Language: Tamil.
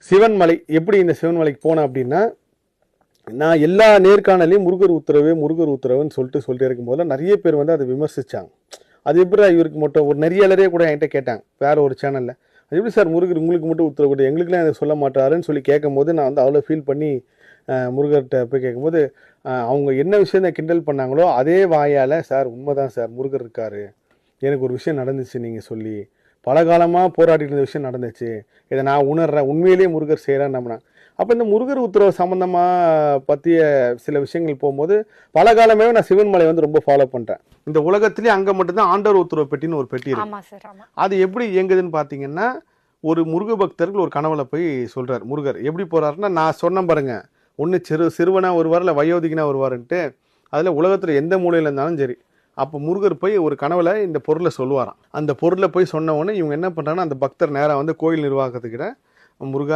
சிவன்மலை எப்படி இந்த சிவன்மலைக்கு போனேன் அப்படின்னா, நான் எல்லா நேர்காணலையும் முருகர் உத்தரவுன்னு சொல்லிட்டு இருக்கும்போது நிறைய பேர் வந்து அதை விமர்சிச்சாங்க. அது எப்படிடா இவருக்கு மட்டும் ஒரு நெறியாளரே கூட என்கிட்ட கேட்டாங்க வேற ஒரு சேனல்ல. அது எப்படி சார் முருகர் உங்களுக்கு மட்டும் உத்தரவு கொடு எங்களுக்குலாம் இதை சொல்ல மாட்டாருன்னு சொல்லி கேட்கும்போது நான் வந்து அவ்வளோ ஃபீல் பண்ணி முருகர்கிட்ட போய் கேட்கும்போது அவங்க என்ன விஷயம் கிண்டல் பண்ணாங்களோ அதே வாயால் சார் உண்மைதான் சார் முருகர் இருக்காரு, எனக்கு ஒரு விஷயம் நடந்துச்சு நீங்கள் சொல்லி பல காலமாக போராடிட்டு இருந்த விஷயம் நடந்துச்சு, இதை நான் உணர்றேன், உண்மையிலேயே முருகர் செய்கிறேன்னு நம்பினேன். அப்போ இந்த முருகர் உத்தரவு சம்மந்தமாக பற்றிய சில விஷயங்கள் போகும்போது பல காலமே நான் சிவன்மலை வந்து ரொம்ப ஃபாலோ பண்ணுறேன். இந்த உலகத்திலே அங்கே மட்டும்தான் ஆண்டவர் உத்தரவு பெட்டின்னு ஒரு பெட்டி இருக்கு. அது எப்படி இயங்குதுன்னு பார்த்தீங்கன்னா, ஒரு முருக பக்தர்கள் ஒரு கனவுல போய் சொல்கிறார். முருகர் எப்படி போகிறாருன்னா, நான் சொன்னேன் பாருங்க, ஒன்று சிறுவனா வருவார் இல்லை வயோதிகனா வருவாருன்ட்டு, அதில் உலகத்தில் எந்த மூலையில் இருந்தாலும் சரி, அப்போ முருகர் போய் ஒரு கனவுல இந்த பொருளை சொல்லுவாராம். அந்த பொருளை போய் சொன்ன உடனே இவங்க என்ன பண்ணுறாங்கன்னா, அந்த பக்தர் நேராக வந்து கோயில் நிர்வாகத்துக்கிட்ட முருகா